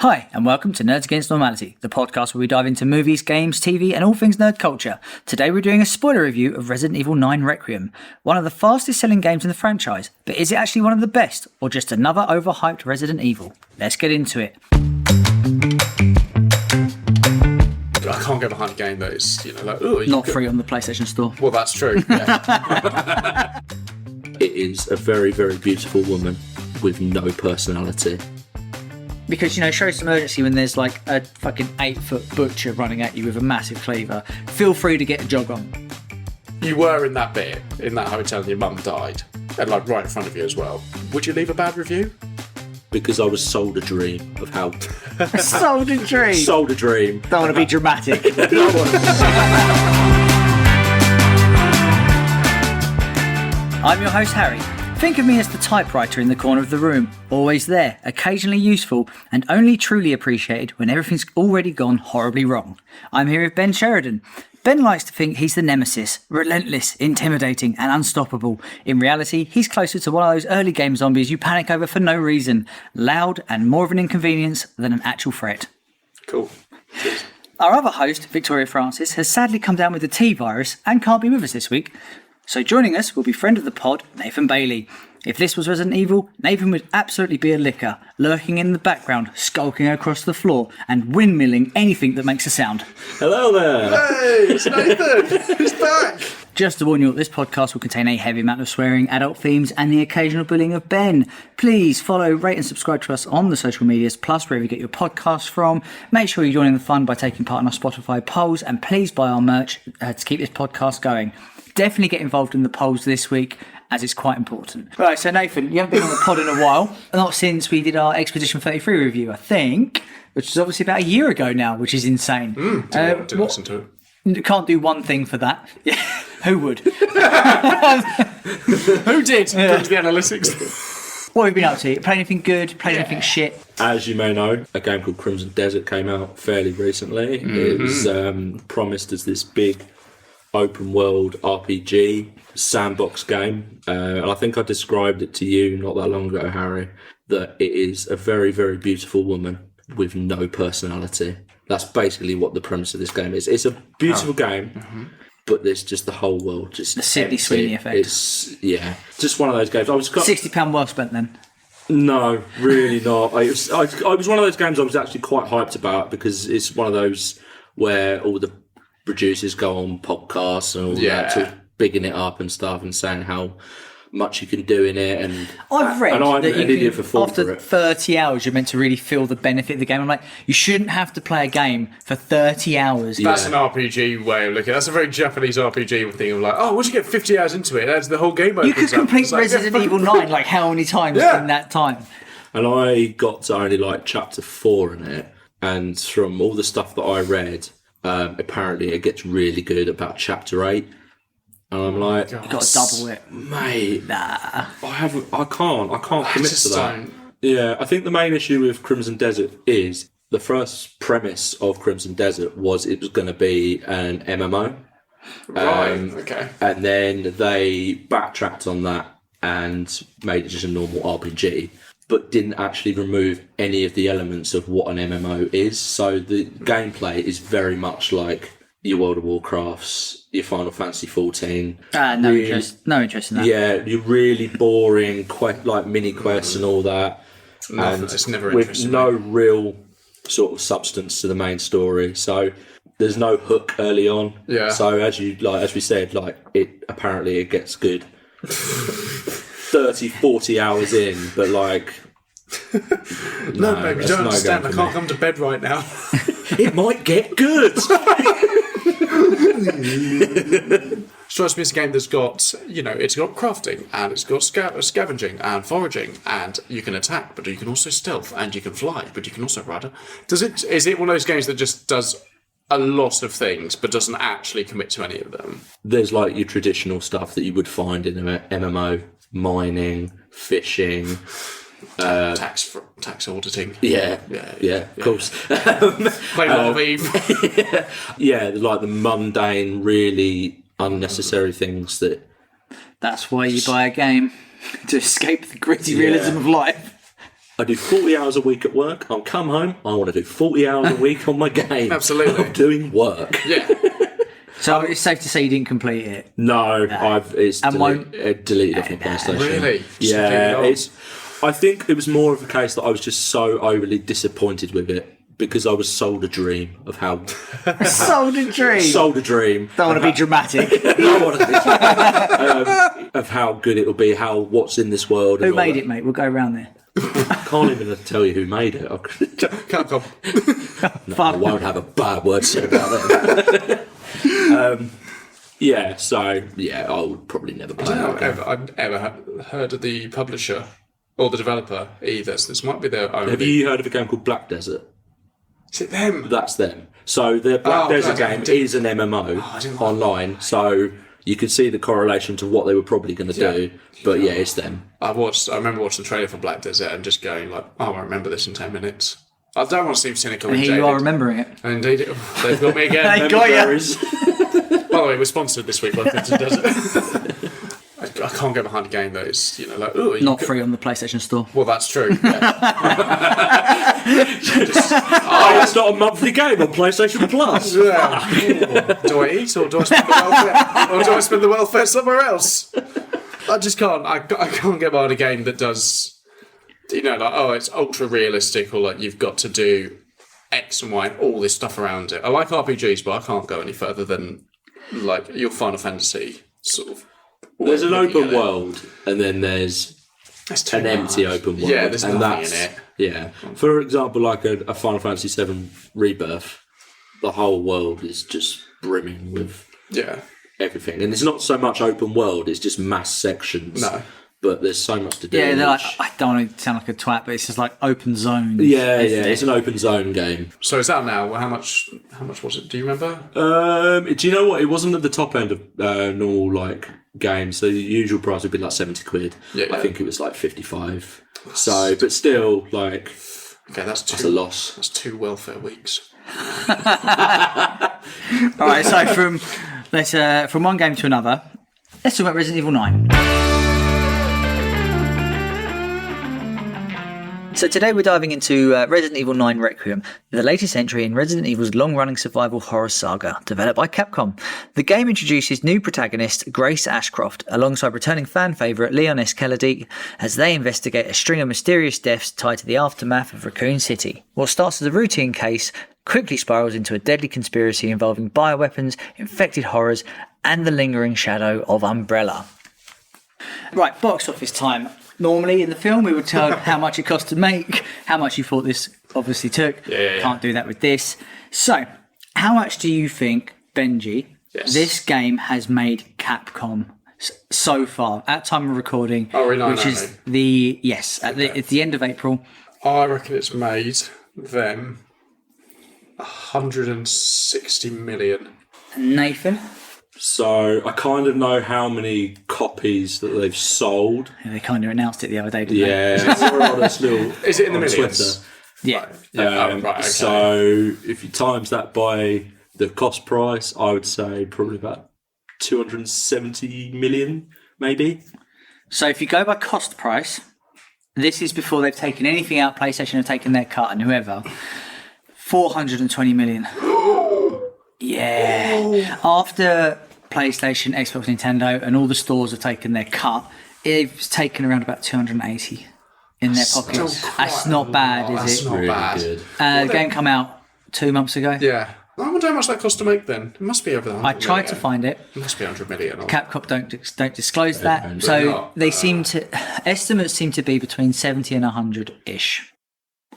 Hi, and welcome to Nerds Against Normality, the podcast where we dive into movies, games, TV, and all things nerd culture. Today we're doing a spoiler review of Resident Evil 9 Requiem, one of the fastest selling games in the franchise. But is it actually one of the best, or just another overhyped Resident Evil? Let's get into it. I can't get behind a game that is, not free on the PlayStation Store. Well, that's true. Yeah. It is a very, very beautiful woman with no personality. Because, shows some urgency when there's like a fucking 8-foot butcher running at you with a massive cleaver. Feel free to get a jog on. You were in that bit, in that hotel, and your mum died. And right in front of you as well. Would you leave a bad review? Because I was sold a dream of how... Sold a dream? Sold a dream. Don't want to be dramatic. I'm your host, Harry. Think of me as the typewriter in the corner of the room, always there, occasionally useful, and only truly appreciated when everything's already gone horribly wrong. I'm here with Ben Sheridan. Ben likes to think he's the nemesis, relentless, intimidating, and unstoppable. In reality, he's closer to one of those early game zombies you panic over for no reason, loud and more of an inconvenience than an actual threat. Cool. Our other host, Victoria Francis, has sadly come down with the T-virus and can't be with us this week. So joining us will be friend of the pod, Nathan Bailey. If this was Resident Evil, Nathan would absolutely be a licker, lurking in the background, skulking across the floor, and windmilling anything that makes a sound. Hello there! Hey, it's Nathan! He's back! Just to warn you, this podcast will contain a heavy amount of swearing, adult themes, and the occasional bullying of Ben. Please follow, rate, and subscribe to us on the social medias, plus wherever you get your podcasts from. Make sure you join in the fun by taking part in our Spotify polls, and please buy our merch to keep this podcast going. Definitely get involved in the polls this week, as it's quite important. Right, so Nathan, you haven't been on the pod in a while, not since we did our Expedition 33 review, I think, which is obviously about a year ago now, which is insane. Didn't listen to it. Can't do one thing for that. Yeah, who would? Who did? Go to the analytics. What have you been up to? Play anything good? Play anything shit? As you may know, a game called Crimson Desert came out fairly recently. It was promised as this big open world RPG sandbox game, and I think I described it to you not that long ago, Harry, that it is a very, very beautiful woman with no personality. That's basically what the premise of this game is. It's a beautiful game, but there's just the whole world just the Sydney Sweeney effect. It's just one of those games. £60 well spent then. No, really not. I was one of those games I was actually quite hyped about because it's one of those where all the producers go on podcasts and all that, sort of bigging it up and stuff and saying how much you can do in it. And I've read and I'm that an idiot for falling after for it. 30 hours, you're meant to really feel the benefit of the game. I'm like, you shouldn't have to play a game for 30 hours. That's an RPG way of looking. That's a very Japanese RPG thing of like, oh, once you get 50 hours into it, that's the whole game opens You could up. complete It's like, Resident Evil 9 like how many times in that time? And I got to only like chapter 4 in it, and from all the stuff that I read, apparently it gets really good about chapter 8. And I'm like, You've got to double it. Mate, Nah. I can't commit to that. don't. Yeah, I think the main issue with Crimson Desert is the first premise of Crimson Desert was it was going to be an MMO. Right, okay. And then they backtracked on that and made it just a normal RPG, but didn't actually remove any of the elements of what an MMO is. So the gameplay is very much like your World of Warcrafts, your Final Fantasy 14. No interest in that. Yeah, you're really boring, like mini quests and all that. And it's never with interesting. no real sort of substance to the main story. So there's no hook early on. Yeah. So as we said, it apparently it gets good 30, 40 hours in, but No, baby, you don't no understand. game I for can't me. come to bed right now. It might get good. Strikes me as a game that's got, it's got crafting, and it's got scavenging and foraging, and you can attack, but you can also stealth, and you can fly, but you can also ride. Is it one of those games that just does a lot of things, but doesn't actually commit to any of them? There's like your traditional stuff that you would find in an MMO: mining, fishing. Tax auditing. Yeah, of course. Play a lot of Eve. Yeah, like the mundane, really unnecessary things that... That's why you buy a game, to escape the gritty realism of life. I do 40 hours a week at work. I'll come home. I want to do 40 hours a week on my game. Absolutely. I'm doing work. Yeah. So it's safe to say you didn't complete it. No, it's deleted off my PlayStation. Really? Yeah, I think it was more of a case that I was just so overly disappointed with it because I was sold a dream of how Sold a dream. sold a dream. Don't want to be dramatic. Of how good it will be, what's in this world. Who made it, mate? We'll go around there. I can't even tell you who made it. Capcom. I won't have a bad word said about that. I would probably never play it. I've ever heard of the publisher or the developer either. So this might be their own. Have you heard of a game called Black Desert? Is it them? That's them. So the Black Desert game is an MMO online. So you could see the correlation to what they were probably going to do. But yeah, it's them. I remember watching the trailer for Black Desert and just going like, I remember this in 10 minutes. I don't want to seem cynical. And here you are remembering it. Indeed, they've got me again. They got you. By the way, we're sponsored this week by Clinton Desert. I can't get behind a game that is, Not free on the PlayStation Store. Well, that's true. Yeah. It's not a monthly game on PlayStation Plus. Do I eat or do I spend the welfare somewhere else? I just can't. I can't get behind a game that does, it's ultra realistic or like you've got to do X and Y and all this stuff around it. I like RPGs, but I can't go any further than like your Final Fantasy sort of. There's an open world, and then there's an empty open world. Yeah, there's nothing in it. Yeah. For example, like a Final Fantasy VII Rebirth, the whole world is just brimming with everything. And it's not so much open world, it's just mass sections. No. But there's so much to do. Yeah, they're like, I don't want to sound like a twat, but it's just like open zone. Yeah, it's an open zone game. So is that now? How much was it? Do you remember? Do you know what? It wasn't at the top end of normal like games. So the usual price would be like 70 quid. Yeah. I think it was like 55. So, but still, like, okay, that's a loss. That's 2 welfare weeks. All right, so from one game to another, let's talk about Resident Evil 9. So today we're diving into Resident Evil 9 Requiem, the latest entry in Resident Evil's long-running survival horror saga, developed by Capcom. The game introduces new protagonist Grace Ashcroft, alongside returning fan favourite Leon S. Kennedy, as they investigate a string of mysterious deaths tied to the aftermath of Raccoon City. What starts as a routine case quickly spirals into a deadly conspiracy involving bioweapons, infected horrors, and the lingering shadow of Umbrella. Right, box office time. Normally in the film we would tell how much it cost to make, how much you thought this obviously took. Can't do that with this. So, how much do you think, Benji, this game has made Capcom so far at time of recording? Which is at the end of April. I reckon it's made them 160 million. Nathan? So I kind of know how many copies that they've sold. Yeah, they kind of announced it the other day, didn't they? Yeah. Is it in the millions? Twitter. Yeah. Right, okay. So if you times that by the cost price, I would say probably about 270 million, maybe. So if you go by cost price, this is before they've taken anything out. PlayStation have taken their cut and whoever. 420 million. Yeah. After PlayStation, Xbox, Nintendo, and all the stores have taken their cut, it's taken around about 280 in their pockets. That's not bad, is it? That's not bad. Good. The game came out 2 months ago. Yeah. I wonder how much that cost to make then. It must be over 100 I tried to find it. It must be 100 million. Or... Capcom don't disclose that. So they estimates seem to be between 70 and 100-ish.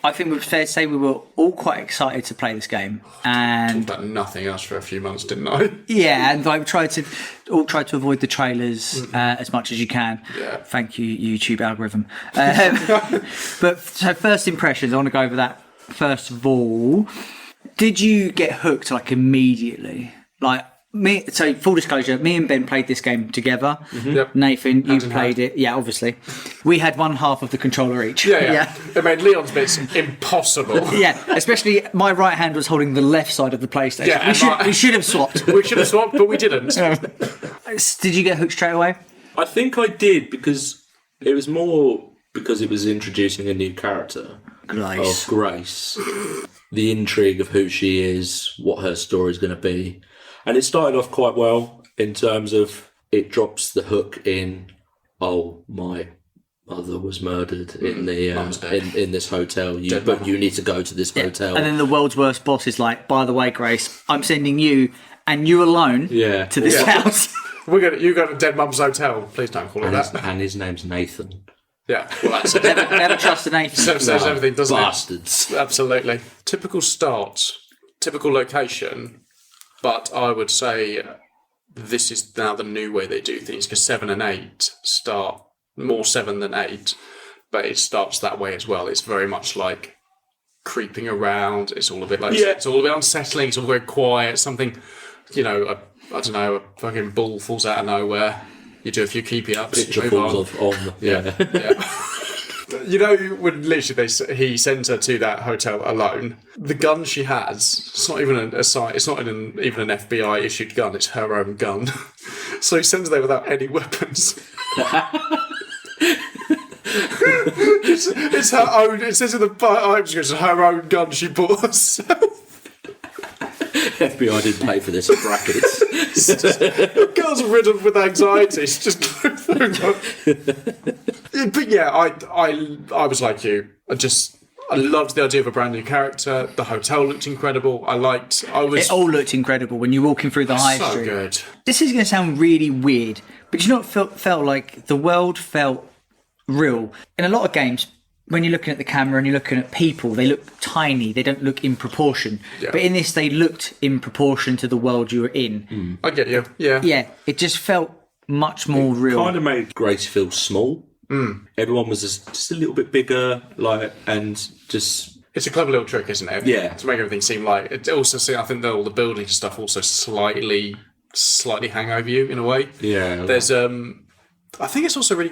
I think it's fair to say we were all quite excited to play this game, and talked about nothing else for a few months, didn't I? Yeah, and I tried to avoid the trailers as much as you can. Yeah. Thank you, YouTube algorithm. But so first impressions, I want to go over that first of all. Did you get hooked like immediately? Like me. So full disclosure, me and Ben played this game together. Mm-hmm. Yep. Nathan, you played it. Yeah, obviously. We had one half of the controller each. Yeah. It made Leon's bits impossible. Yeah, especially my right hand was holding the left side of the PlayStation. Yeah, we should have swapped. We should have swapped, but we didn't. Did you get hooked straight away? I think I did because it was more because it was introducing a new character Grace. of Grace. The intrigue of who she is, what her story is going to be. And it started off quite well in terms of it drops the hook in, oh, my mother was murdered in the in this hotel. But you need to go to this hotel. And then the world's worst boss is like, by the way, Grace, I'm sending you and you alone to this house. You got a dead mum's hotel. Please don't call it that. And his name's Nathan. Yeah, well, that's it. Never trust an Nathan. Says everything, doesn't Bastards. it? Absolutely. Typical start, typical location, but I would say this is now the new way they do things, because 7 and 8 start more 7 than 8, but it starts that way as well. It's very much like creeping around. It's all a bit like it's all a bit unsettling. It's all very quiet. Something, I don't know, a fucking ball falls out of nowhere. You do a few keepy ups. Picture falls on. Yeah. When literally he sends her to that hotel alone, the gun she has, it's not even it's not even an FBI issued gun, it's her own gun. So he sends her there without any weapons. It's her own, it says in the it's her own gun she bought herself. FBI didn't pay for this in brackets. The girl's ridden with anxiety. She's just going through. But yeah, I was like you. I loved the idea of a brand new character. The hotel looked incredible. It all looked incredible when you're walking through the high so street. Good. This is going to sound really weird, but it felt like the world felt real. In a lot of games, when you're looking at the camera and you're looking at people, they look tiny. They don't look in proportion. Yeah. But in this, they looked in proportion to the world you were in. I get you. Yeah. Yeah. It just felt much more real. Kind of made Grace feel small. Everyone was just a little bit bigger, and just... It's a clever little trick, isn't it? Yeah. To make everything seem like... It also, I think all the building stuff also slightly hang over you in a way. Yeah. There's... I think it's also a really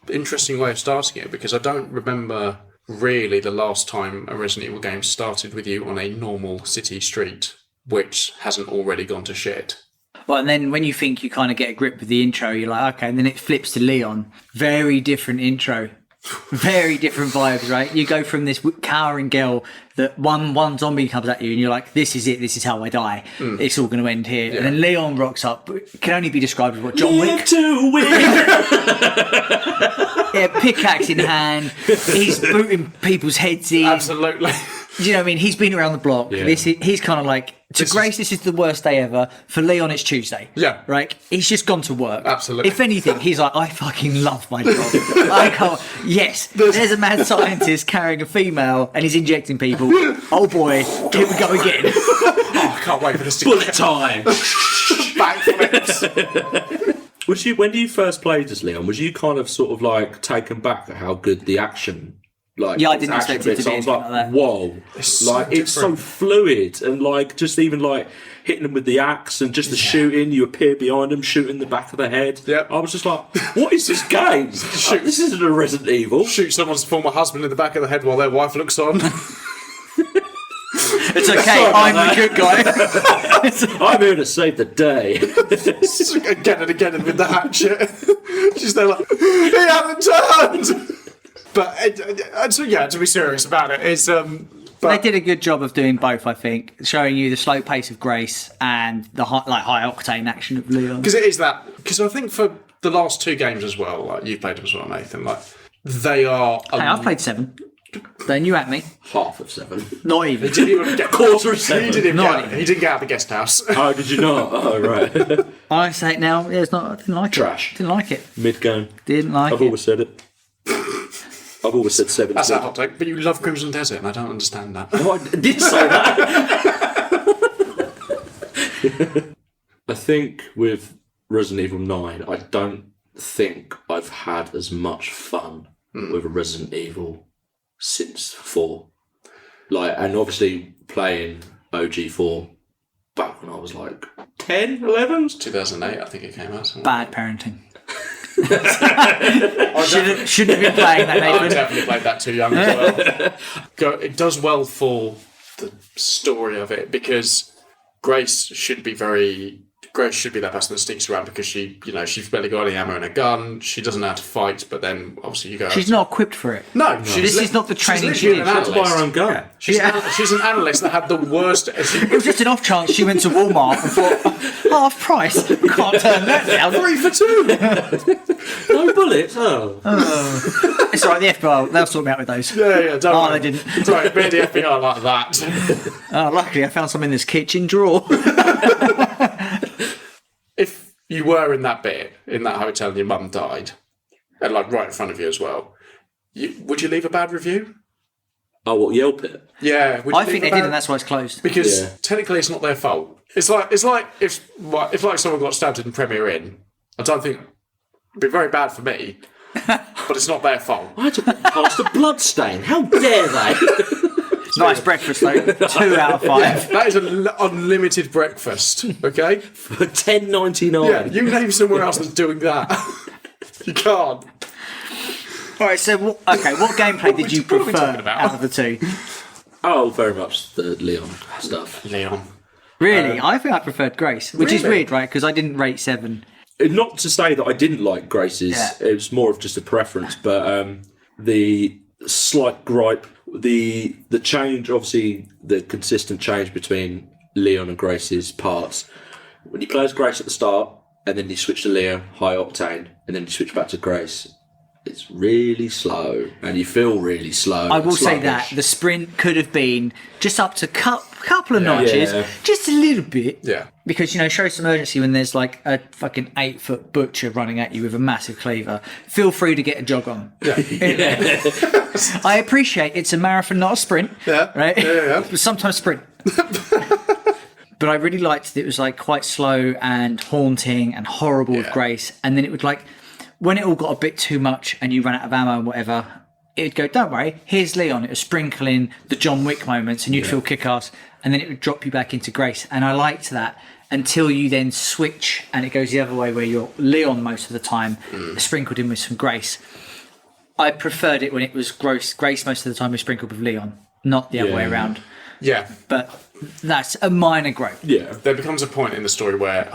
interesting way of starting it, because I don't remember really the last time a Resident Evil game started with you on a normal city street, which hasn't already gone to shit. Well, and then when you think you kind of get a grip with the intro, you're like, okay, and then it flips to Leon. Very different intro. Very different vibes, right? You go from this cowering girl that one zombie comes at you and you're like, this is it, this is how I die. It's all going to end here. Yeah. And then Leon rocks up. It can only be described as what John Wick. To win. Yeah, pickaxe in hand. He's booting people's heads in. Absolutely. You know what I mean? He's been around the block. Yeah. He's kind of like, Grace, this is the worst day ever. For Leon, it's Tuesday. Yeah. Right? He's just gone to work. Absolutely. If anything, he's like, I fucking love my job. I can't. Yes, there's a mad scientist carrying a female and he's injecting people. Oh boy, here we go again. I can't wait for this to bullet time. Backflips. When you first played as Leon, was you kind of sort of like taken back at how good the action? I didn't expect it to be anything like that. Whoa. It's so fluid, and just even hitting them with the axe and just the shooting, you appear behind them, shooting the back of the head. Yep. I was just like, what is this game? This isn't a Resident Evil. Shoot someone's former husband in the back of the head while their wife looks on. It's okay, I'm the good guy. I'm here to save the day. Again and again with the hatchet. She's there like, he hasn't turned! But to be serious about it, is they did a good job of doing both. I think showing you the slow pace of Grace and the high-octane action of Leon. Because it is that. Because I think for the last 2 games as well, you've played them as well, Nathan. They are. Hey, I've played 7. Don't you at me? Half of 7. Not even. He didn't even get quarter of 7. He didn't get out of the guest house. Oh, did you not? Oh, right. I say it now. Yeah, I didn't like Trash. it. Didn't like it. Mid-game. Didn't like it. I've always said it. I've always said 7. That's a hot take, but you love Crimson Desert, and I don't understand that. No, I did say that. I think with Resident Evil 9, I don't think I've had as much fun with a Resident Evil since 4. And obviously playing OG4 back when I was 10, 11? 2008, I think it came out. Bad parenting. Shouldn't have been playing that, Nathan. I definitely played that too young as well. It does well for the story of it, because Grace should be very Grace should be that person that sneaks around because she's barely got any ammo in a gun. She doesn't know how to fight, but then obviously you go. She's not equipped for it. No, this is not the training she's she literally needs. an She had to buy her analyst. own gun. She's an analyst that had the worst. It was just an off chance she went to Walmart and thought, half price. Can't turn that down. 3 for 2. No bullets. Oh. It's all right, the FBI, they'll sort me out with those. Yeah, don't worry. They didn't. It's right, me and the FBI like that. Oh, luckily I found some in this kitchen drawer. If you were in that bit, in that hotel and your mum died, and like right in front of you as well, would you leave a bad review? Oh, what, Yelp it? Yeah. Would you I leave think a they bad- did, and that's why it's closed. Because technically it's not their fault. It's like if like someone got stabbed in Premier Inn. I don't think it'd be very bad for me, but it's not their fault. I had to walk past a blood stain. How dare they? Nice breakfast though. 2 out of 5. Yeah, that is an unlimited breakfast. Okay. For $10.99. Yeah, you name somewhere else that's doing that. You can't. All right, so what gameplay did you what are we prefer talking about? out of the two? Oh, very much the Leon stuff. Leon. Really, I think I preferred Grace, which is Really? weird, right? Because I didn't rate 7. Not to say that I didn't like Grace's, Yeah. it was more of just a preference, but the slight gripe, the change, obviously the consistent change between Leon and Grace's parts. When you play as Grace at the start, and then you switch to Leon, high octane, and then you switch back to Grace, it's really slow, and you feel really slow. I will say sluggish. that the sprint could have been just up to couple of notches, Yeah. just a little bit. Yeah. Because, show some urgency when there's like a fucking 8-foot butcher running at you with a massive cleaver. Feel free to get a jog on. Yeah. I appreciate it's a marathon, not a sprint. Yeah. Right? Yeah. But sometimes sprint. But I really liked that it was like quite slow and haunting and horrible with Yeah. Grace. And then it would like, when it all got a bit too much and you ran out of ammo and whatever, it'd go, don't worry, here's Leon. It would sprinkle in the John Wick moments and you'd feel kick-ass. And then it would drop you back into Grace. And I liked that until you then switch and it goes the other way where you're Leon most of the time, sprinkled in with some Grace. I preferred it when it was Grace most of the time was sprinkled with Leon, not the other way around. Yeah. But that's a minor gripe. Yeah. There becomes a point in the story where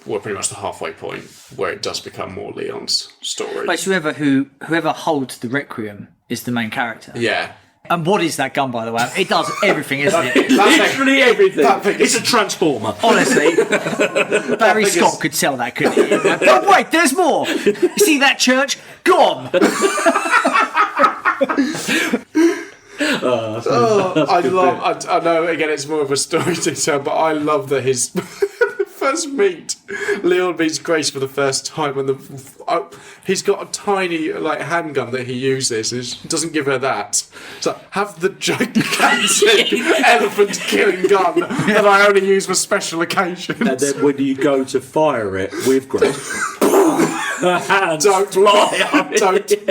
we're pretty much the halfway point where it does become more Leon's story. But whoever holds the Requiem is the main character. Yeah. And what is that gun, by the way? It does everything, isn't it? Literally everything. that thing It's is- a transformer. Honestly, Barry thing Scott is- could sell that, couldn't he? But wait, there's more. You see that church? Gone. I know, again, it's more of a story detail, but I love that his first meet, Leon meets Grace for the first time, and he's got a tiny like handgun that he uses, and he doesn't give her that. So have the gigantic elephant killing gun that I only use for special occasions. And then when you go to fire it with Grace, hands Don't fly up.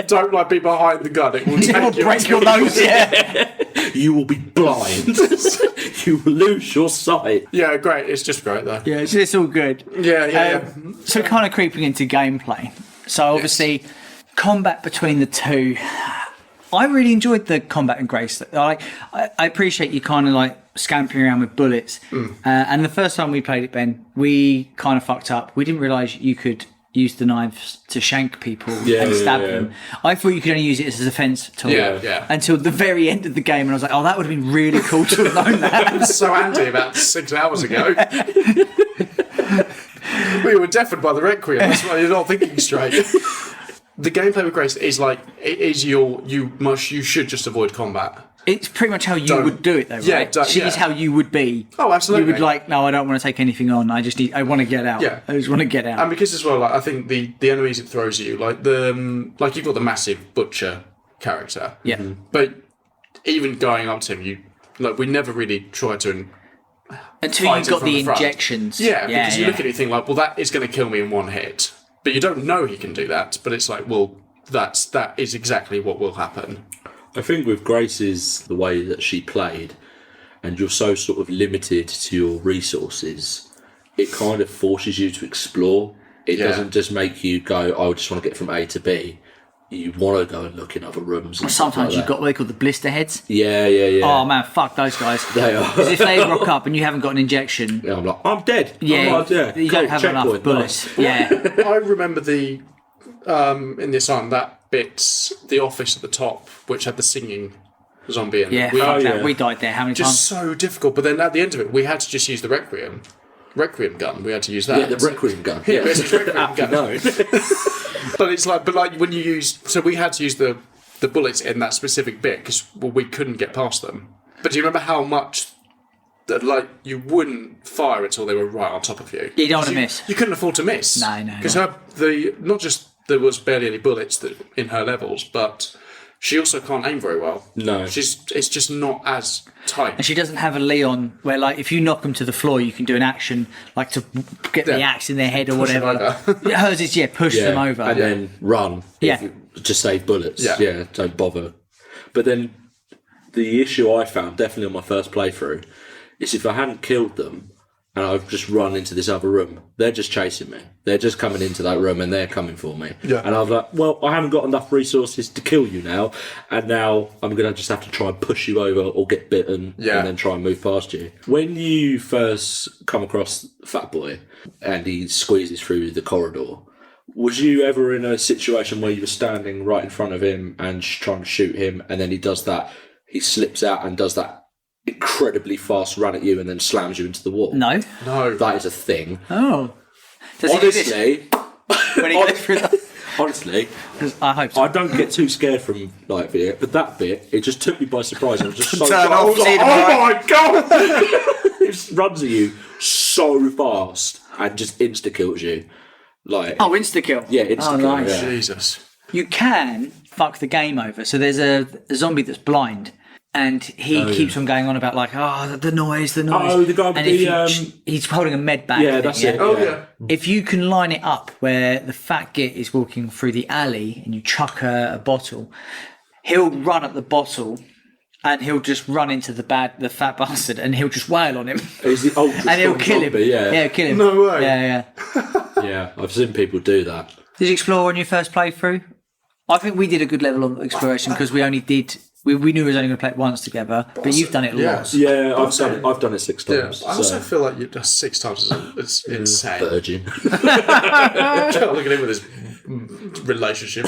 don't like be behind the gun. It will It will take you. break your nose, yeah. You will be blind. You will lose your sight. Yeah, great. It's just great though. Yeah, it's all good. Yeah. So kind of creeping into gameplay. So obviously, combat between the two. I really enjoyed the combat in Grace. I appreciate you kind of like scampering around with bullets. And the first time we played it, Ben, we kind of fucked up. We didn't realise you could use the knives to shank people and stab them. I thought you could only use it as a defence tool. Yeah. Until the very end of the game, and I was like, oh, that would have been really cool to have known that. It was so handy about 6 hours ago. We were deafened by the Requiem. That's why you're not thinking straight. The gameplay with Grace is like you should just avoid combat. It's pretty much how you Don't. would do it, though, right? Yeah, She is how you would be. Oh, absolutely. You would like, no, I don't want to take anything on. I want to get out. Yeah. I just want to get out. And because as well, like I think the enemies it throws at you, like you've got the massive butcher character. Yeah. But even going up to him, we never really tried to. Until you fight it got from the the front. injections. Yeah, because you look at it, you think like, well, that is going to kill me in one hit. But you don't know he can do that. But it's like, well, that is exactly what will happen. I think with Grace is the way that she played, and you're so sort of limited to your resources, it kind of forces you to explore. It Yeah. doesn't just make you go, I just want to get from A to B. you want to go and look in other rooms. And Sometimes stuff like you've got what they call the blister heads. Yeah. Oh man, fuck those guys. They are. Because if they rock up and you haven't got an injection, Yeah, I'm like, I'm dead. yeah, you don't Cool, have enough checkpoint, bullets. nice. Yeah. I remember the in the asylum that bit, the office at the top, which had the singing zombie in. Yeah, We, fuck that. yeah. We died there how many just times? so difficult. But then at the end of it, we had to just use the Requiem gun. We had to use that. Yeah, the Requiem gun. Yeah, it's a Requiem gun. No. But it's like, when you use, so we had to use the bullets in that specific bit because we couldn't get past them. But do you remember how much that you wouldn't fire until they were right on top of you? You don't want to miss. You couldn't afford to miss. No. Because not just there was barely any bullets in her levels, but she also can't aim very well. No. It's just not as tight. And she doesn't have a Leon where, like, if you knock them to the floor, you can do an action, like to get the axe in their head or Push them whatever. Hers is, push them over. And then run. Yeah. Just save bullets. Yeah. Don't bother. But then the issue I found, definitely on my first playthrough, is if I hadn't killed them and I've just run into this other room, they're just chasing me. They're just coming into that room and they're coming for me. Yeah. And I was like, well, I haven't got enough resources to kill you now, and now I'm going to just have to try and push you over or get bitten and then try and move past you. When you first come across Fat Boy and he squeezes through the corridor, was you ever in a situation where you were standing right in front of him and trying to shoot him, and then he does that, he slips out and does that incredibly fast run at you and then slams you into the wall? No. That is a thing. Oh. Does he do this Honestly, when he goes through the... honestly, I hope so. I don't get too scared from video, but that bit, it just took me by surprise. I was just so Turn off, see the oh my god! It just runs at you so fast and just insta kills you. Oh, insta-kill. Yeah, insta kill. nice. Yeah. Jesus. You can fuck the game over. So there's a zombie that's blind, and he keeps on going on about the noise. Oh, the guy with and the, he's holding a med bag. Yeah, thing, that's it. Oh, yeah. yeah. If you can line it up where the fat git is walking through the alley and you chuck a bottle, he'll run at the bottle and he'll just run into the fat bastard and he'll just wail on him. He's the ultra And he'll strong kill him. zombie, yeah. Yeah, kill him. No way. Yeah. Yeah, I've seen people do that. Did you explore on your first playthrough? I think we did a good level of exploration because we only did. We knew we was only going to play it once together, but you've done it lots. Yeah, I've done it 6 Yeah. times. I also feel like you've done 6 times. It's insane. Virgin. Look at him with his relationship.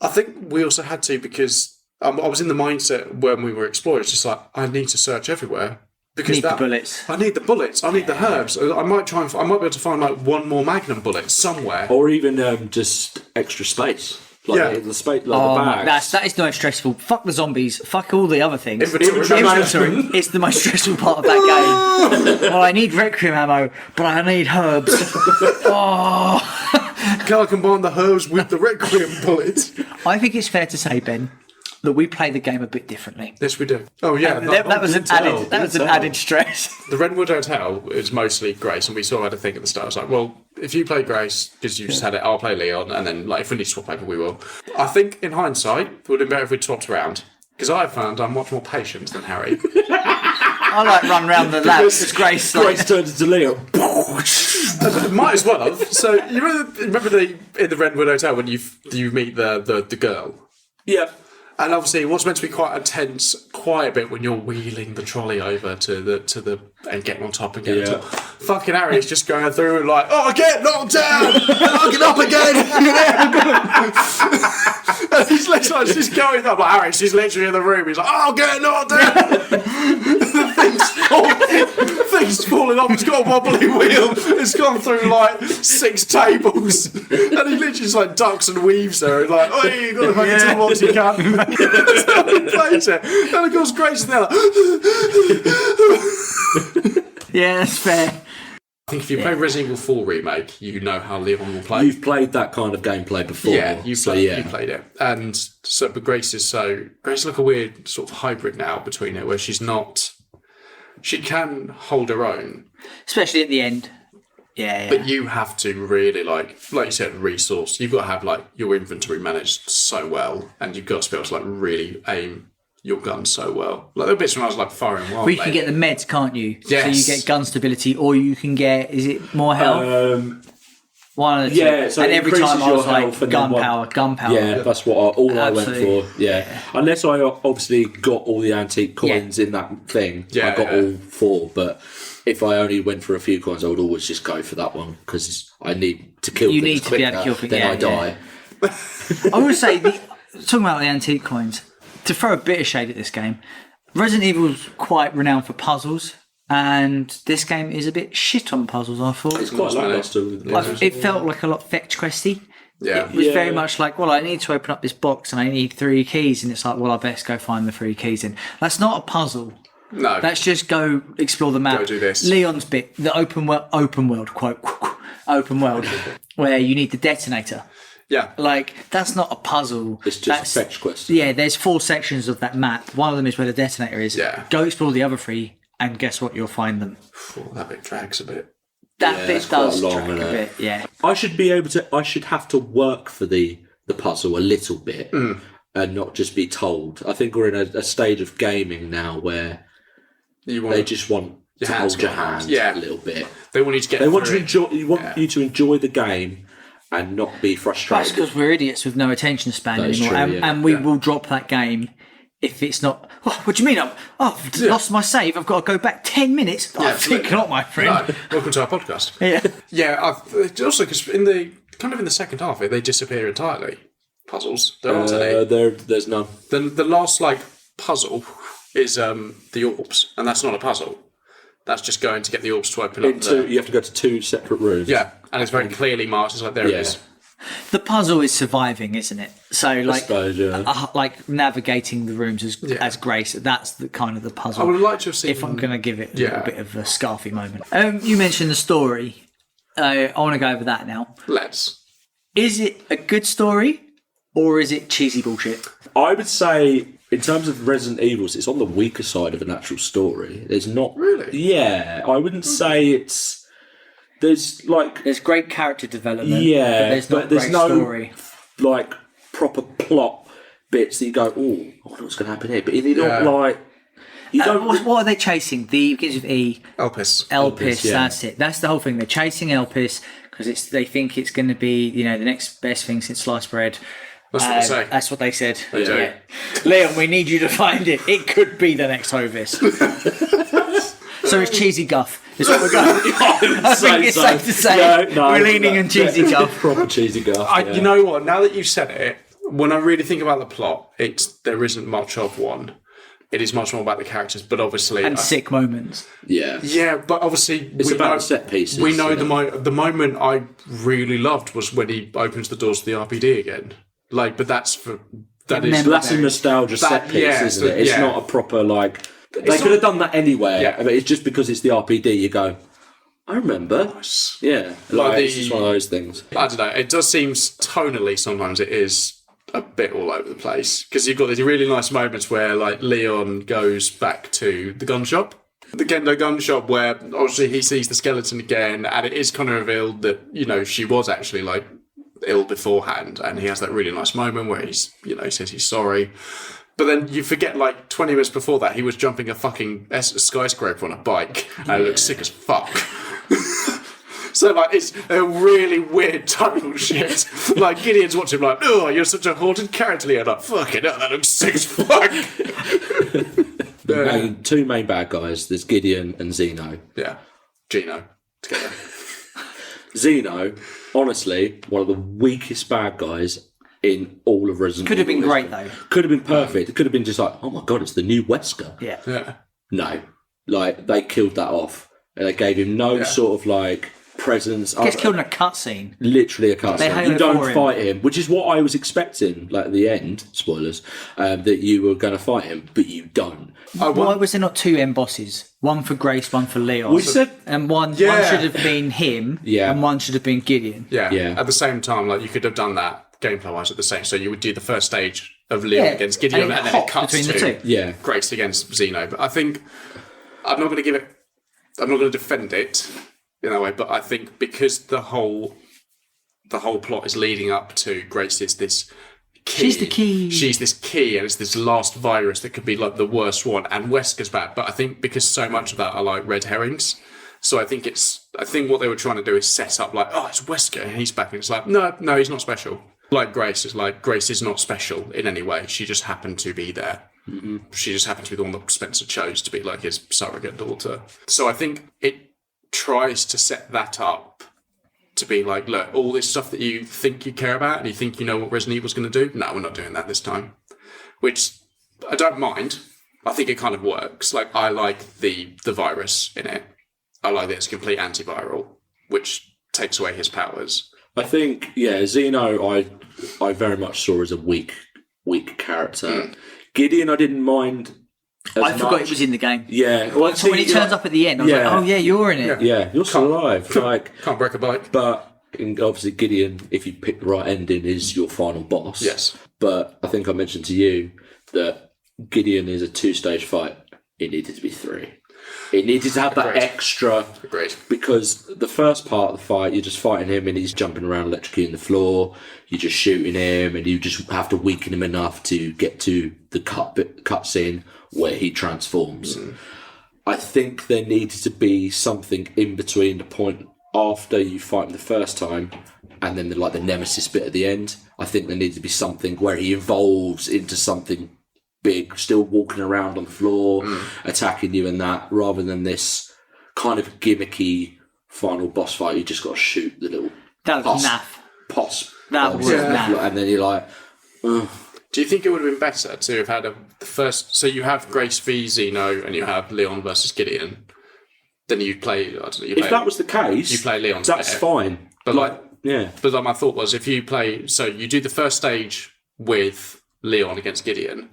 I think we also had to because I was in the mindset when we were exploring. It's just like I need to search everywhere because Need the bullets. I need the bullets. I need the herbs. I might be able to find one more Magnum bullet somewhere. Or even just extra space. The space, the bags. That is the most stressful. Fuck the zombies. Fuck all the other things. Inventory Inventory. It's the most stressful part of that game. Well, I need Requiem ammo, but I need herbs. Can I combine the herbs with the Requiem bullets? I think it's fair to say, Ben, that we play the game a bit differently. Yes, we do. Oh yeah, That was an added stress. The Redwood Hotel is mostly Grace, and we sort of had a thing at the start. It's like, well, if you play Grace, because you just had it, I'll play Leon, and then if we need to swap over, we will. I think, in hindsight, it would have been better if we'd swapped around, because I've found I'm much more patient than Harry. I run round the lab as Grace. Grace turns into Leo. Might as well have. So you remember in the Redwood Hotel when you meet the girl? Yeah. And obviously, what's meant to be quite a tense, quiet bit when you're wheeling the trolley over to the and getting on top and getting on top. Fucking Harry's just going through like, oh, get knocked down, I'll get up again. And he's literally just going up. Like Harry, she's literally in the room. He's like, oh, I'll get knocked down. The thing's falling off. It's got a wobbly wheel. It's gone through like 6 tables, and he literally just like ducks and weaves there. And like, oh, you got to make it to the box you can. That's how he plays it. And of course, Grace is there like, Yeah, that's fair. I think if you play Resident Evil 4 Remake, you know how Leon will play. You've played that kind of gameplay before. Yeah, you played it. And so, but Grace is like a weird sort of hybrid now between it, where she can hold her own. Especially at the end. Yeah. But you have to really, like you said, resource. You've got to have like your inventory managed so well, and you've got to be able to like really aim your gun so well. Like there were bits when I was like firing wild. Well, you can get the meds, can't you? Yes. So you get gun stability, or you can get, is it more health? One of the Yeah, two. so and it every time increases I your was like, health and then gunpowder. Yeah, that's what all I went Absolutely. for. Yeah. Unless I obviously got all the antique coins in that thing. I got all 4, but if I only went for a few coins, I would always just go for that one because I need to kill You things need to be able to kill things, then yeah, I die. I will say, talking about the antique coins, to throw a bit of shade at this game, Resident Evil is quite renowned for puzzles, and this game is a bit shit on puzzles, I thought. It's quite lackluster. It felt like a lot fetch questy. Yeah. It was very much like, well, I need to open up this box and I need 3 keys, and it's like, well, I best go find the 3 keys in. That's not a puzzle. No. Let's just go explore the map. Go do this. Leon's bit, the open world quote, open world, where you need the detonator. Yeah. Like, that's not a puzzle. It's just a fetch quest. Yeah, there's 4 sections of that map. One of them is where the detonator is. Yeah. Go explore the other 3, and guess what? You'll find them. That bit drags a bit. That bit it's does quite long, drag a isn't it? bit, yeah. I should have to work for the puzzle a little bit and not just be told. I think we're in a stage of gaming now where they just want to hold your hand a little bit. They want you to get They want through to enjoy. You want you to enjoy the game and not be That's frustrated. because we're idiots with no attention span That is anymore. true, And we will drop that game if it's not. Oh, what do you mean? I've lost my save. I've got to go back 10 minutes. I think not, my friend. No, welcome to our podcast. Yeah. Yeah, also because in the second half, they disappear entirely. Puzzles. There aren't any. There's none. The last puzzle is the orbs, and that's not a puzzle. That's just going to get the orbs to open up. You have to go to 2 separate rooms. Yeah, and it's very clearly marked. It's like there it is. The puzzle is surviving, isn't it? So, like, suppose, like navigating the rooms as Grace. That's the kind of the puzzle. I would like to have seen. If I'm going to give it a little bit of a scarfy moment. You mentioned the story. I want to go over that now. Let's. Is it a good story, or is it cheesy bullshit? I would say, in terms of Resident Evils, it's on the weaker side of an actual story. There's not Really? Yeah, I wouldn't say it's. There's great character development. Yeah, but there's no story. Like proper plot bits that you go, oh, I wonder what's going to happen here. But you're not like. You don't. What are they chasing? The begins with E. Elpis. Elpis. yeah. That's it. That's the whole thing. They're chasing Elpis because they think it's going to be the next best thing since sliced bread. That's what they say. That's what they said. They do. Yeah. Leon, we need you to find it. It could be the next Hovis. So it's cheesy guff. Is what we're going. I think it's safe to say we're leaning on cheesy guff. Proper cheesy guff. You know what? Now that you've said it, when I really think about the plot, there isn't much of one. It is much more about the characters, but obviously And sick moments. Yeah. Yeah, but obviously It's about the set pieces. We know the moment I really loved was when he opens the doors to the RPD again. But that's a nostalgia set piece, isn't it? It's not a proper They could have done that anyway. Yeah. But it's just because it's the RPD. You go, I remember. Nice. Yeah, it's just one of those things. I don't know. It does seem tonally sometimes it is a bit all over the place because you've got these really nice moments where Leon goes back to the gun shop. The Gendo gun shop where obviously he sees the skeleton again and it is kind of revealed that, she was actually ill beforehand, and he has that really nice moment where he says he's sorry. But then you forget 20 minutes before that he was jumping a fucking skyscraper on a bike and it looks sick as fuck. So it's a really weird tonal shit. Gideon's watching oh, you're such a haunted character, Leon. Fucking hell, that looks sick as fuck. Two main bad guys. There's Gideon and Zeno. Yeah, Gino together. Zeno, honestly, one of the weakest bad guys in all of Resident Evil. Could have been great though. Could have been perfect. It could have been just oh my god, it's the new Wesker. Yeah. No, they killed that off, and they gave him no sort of presence. Gets killed in a cutscene. Literally a cutscene. You don't him. fight him, which is what I was expecting. At the end, spoilers, that you were going to fight him, but you don't. Why was there not 2 end bosses? One for Grace, one for Leon. We said, and one should have been him, and one should have been Gideon. Yeah. At the same time, you could have done that gameplay-wise at the same. So you would do the first stage of Leon against Gideon, and then it cuts between to the two. Grace against Zeno. But I think I'm not going to defend it in that way. But I think because the whole plot is leading up to Grace is this. Key. She's the key. She's this key, and it's this last virus that could be the worst one. And Wesker's back, but I think because so much of that are red herrings, So I think what they were trying to do is set up like, oh, it's Wesker and he's back, and it's like, no, he's not special. Like Grace is not special in any way. She just happened to be there. Mm-hmm. She just happened to be the one that Spencer chose to be like his surrogate daughter. So I think it tries to set that up to be like, look, all this stuff that you think you care about and you think you know what Resident Evil's going to do, no, we're not doing that this time. Which I don't mind. I think it kind of works. Like, I like the virus in it. I like that it's complete antiviral, which takes away his powers. I think, Xeno, I very much saw as a weak character. Mm. Gideon, I didn't mind. I forgot it was in the game. Yeah, well, So when he turns up at the end, I was like, oh yeah, you're in it. Yeah, you're still alive. Like, can't break a bike. But obviously, Gideon, if you pick the right ending, is your final boss. Yes. But I think I mentioned to you that Gideon is a 2-stage fight. It needed to be 3. It needed to have that extra. Agreed. Because the first part of the fight, you're just fighting him and he's jumping around, electrocuting the floor. You're just shooting him and you just have to weaken him enough to get to the cut scene where he transforms. Mm. I think there needed to be something in between the point after you fight him the first time and then the nemesis bit at the end. I think there needs to be something where he evolves into something big, still walking around on the floor, attacking you and that, rather than this kind of gimmicky final boss fight. You just got to shoot the little That was naff. That was naff. And then you're like, ugh. Do you think it would have been better to have had the first... So you have Grace v Xeno and you have Leon versus Gideon. Then you'd play... I don't know, if that was the case, you play Leon's that's fine. But But my thought was, if you play... So you do the first stage with Leon against Gideon,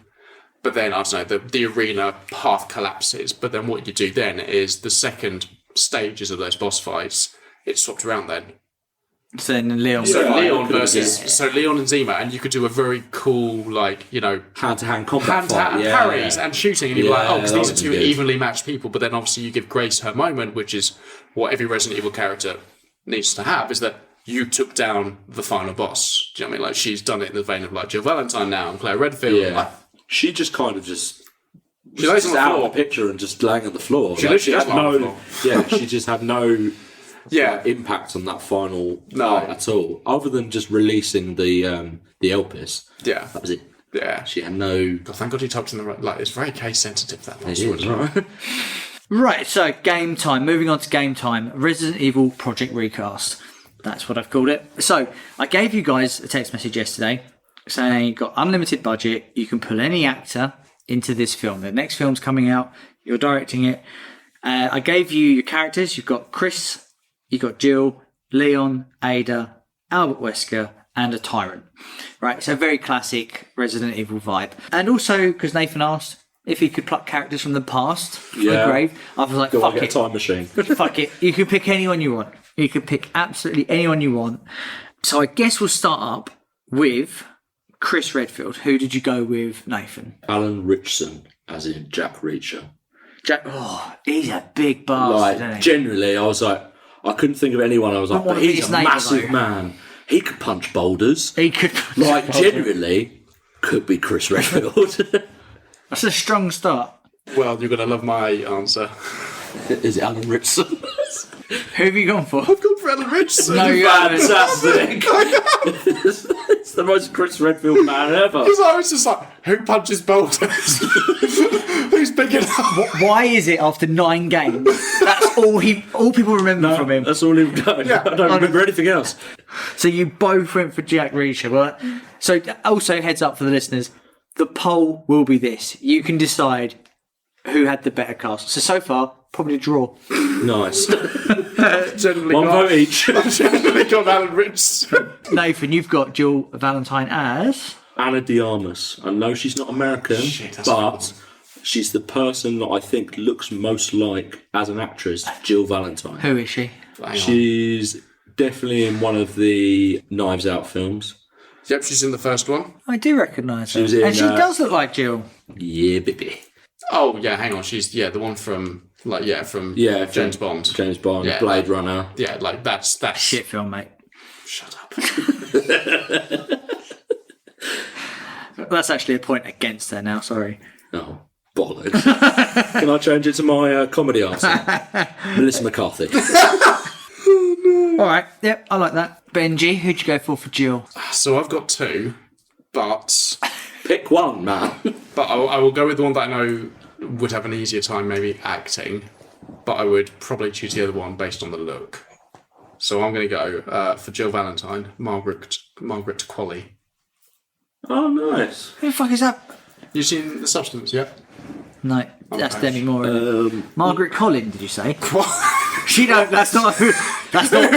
but then, I don't know, the arena half collapses. But then what you do then is the second stages of those boss fights, it's swapped around then. So then Leon... Leon versus... So Leon and Zima, and you could do a very cool, hand-to-hand combat fight. Parries and shooting, and you're like, because these are two evenly matched people, but then obviously you give Grace her moment, which is what every Resident Evil character needs to have, is that you took down the final boss. Do you know what I mean? Like, she's done it in the vein of Jill Valentine now and Claire Redfield. Yeah. She just kind of just... She lays on the out floor. of the picture and just laying on the floor. She literally had on the floor. Yeah, she just had no... Yeah. impact on that final fight at all, other than just releasing the Elpis. Yeah, that was it. Yeah, she had no. God, thank God you talked in the right. Like, it's very case sensitive, that it is, right? Right. So game time. Moving on to game time. Resident Evil Project Recast. That's what I've called it. So I gave you guys a text message yesterday saying you've got unlimited budget. You can pull any actor into this film. The next film's coming out. You're directing it. I gave you your characters. You've got Chris. You've got Jill, Leon, Ada, Albert Wesker, and a Tyrant. Right, so very classic Resident Evil vibe. And also, because Nathan asked if he could pluck characters from the past, from the grave, I was like, fuck it. Get a time machine. Fuck it. You can pick anyone you want. You can pick absolutely anyone you want. So I guess we'll start up with Chris Redfield. Who did you go with, Nathan? Alan Richson, as in Jack Reacher. He's a big bastard, isn't he? Generally, I was like, I couldn't think of anyone. I was like, but he's a massive man. He could punch boulders. Generally, could be Chris Redfield. That's a strong start. Well, you're going to love my answer. Is it Alan Richson? Who have you gone for? I've gone for Alan Richson. No, you haven't. Fantastic. It's the most Chris Redfield man ever. Because I was just like, who punches boulders? Who's big enough? Why is it after 9 games? That's all people remember from him. That's all he's done. Yeah. I don't remember anything else. So you both went for Jack Reacher, right? So also heads up for the listeners, the poll will be this. You can decide who had the better cast. So far, probably a draw. Nice. Generally One vote each. I've generally got Alan Richson. Nathan, you've got Jill Valentine as... Anna de Armas. I know she's not American, but she's the person that I think looks most like, as an actress, Jill Valentine. Who is she? She's definitely in one of the Knives Out films. Yep, she's in the first one. I do recognise her. And she does look like Jill. Yeah, baby. Oh, yeah, hang on. She's, the one from James Bond. James Bond, Blade Runner. Yeah, like, that's... Shit film, mate. Shut up. That's actually a point against her now, sorry. Oh. Bollocks. Can I change it to my comedy answer? Melissa McCarthy. All right. Yep, I like that. Benji, who'd you go for Jill? So I've got two, but Pick one, man. I will go with the one that I know would have an easier time maybe acting, but I would probably choose the other one based on the look. So I'm going to go for Jill Valentine, Margaret Qualley. Oh, nice. Who the fuck is that? You seen The Substance, yeah? No, that's Okay. Demi Moore. Margaret Collin, did you say? She don't. That's not a good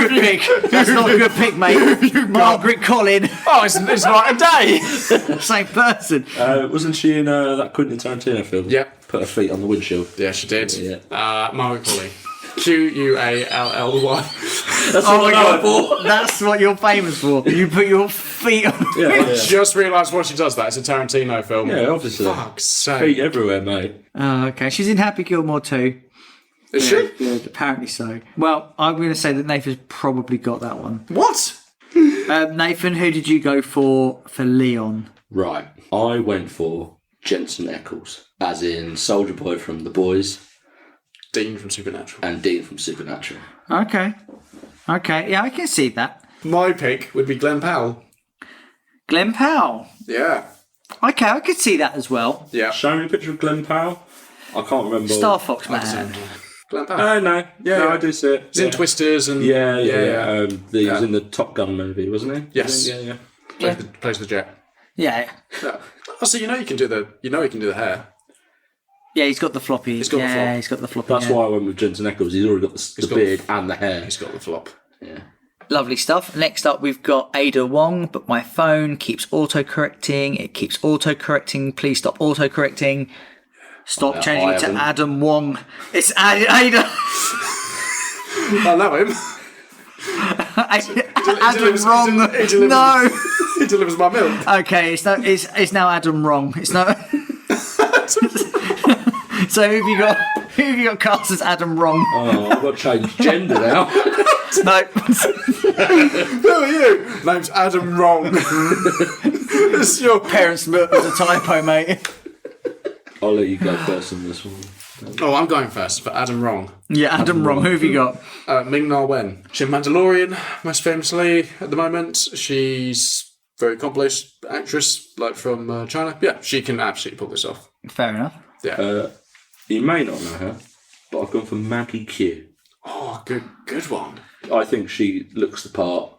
pick. That's not a good pick, mate. Margaret Collin, Oh, it's night and day! same person. Wasn't she in that Quentin Tarantino film? Yeah. Put her feet on the windshield. Yeah, she did. Yeah. Margaret Qualley. Qually. That's Oh what my I god, know for. that's what you're famous for. You put your feet on. Yeah. Just realised why she does that. It's a Tarantino film. Yeah, obviously. Fuck's sake. Feet everywhere, mate. Oh, okay. She's in Happy Gilmore too. Is she? Yeah, apparently so. Well, I'm going to say that Nathan's probably got that one. What? Nathan, who did you go for Leon? Right. I went for Jensen Ackles, as in Soldier Boy from The Boys Dean from Supernatural. and Dean from Supernatural. Okay. Yeah, I can see that. My pick would be Glenn Powell. Glenn Powell. Yeah. Okay, I could see that as well. Yeah. Show me a picture of Glenn Powell. I can't remember. Star Fox Man. Glenn Powell. Oh, no. Yeah, No, yeah. I do see it. He's in Twisters and... Yeah. He was Yeah. in the Top Gun movie, wasn't he? Yes. Yeah. Plays the jet. Yeah. Yeah. Oh, so you know he can do the hair. Yeah, he's got the floppy. He's got the flop. He's got the floppy. That's hair. why I went with Jensen Ackles. He's already got the got beard and the hair. He's got the flop. Yeah. Lovely stuff. Next up, we've got Ada Wong, but my phone keeps autocorrecting. It keeps autocorrecting. Please stop autocorrecting. Stop I changing it to haven't. Adam Wong. It's Ada. I know him. Adam delivers- Wrong. he delivers- No. He delivers my milk. Okay, it's now Adam Wrong. It's not. So who have you got cast as Adam Wrong? Oh, I've got to change gender now. No. Who are you? Name's Adam Wrong. It's your Parents look as a typo, mate. I'll let you go first on this one. Oh, I'm going first for Adam Wrong. Yeah, Adam Wrong. Who have you got? Ming-Na Wen. She's in Mandalorian, most famously at the moment. She's a very accomplished actress, like from China. Yeah, she can absolutely pull this off. Fair enough. Yeah. You may not know her, but I've gone for Maggie Q. Oh, good one. I think she looks the part.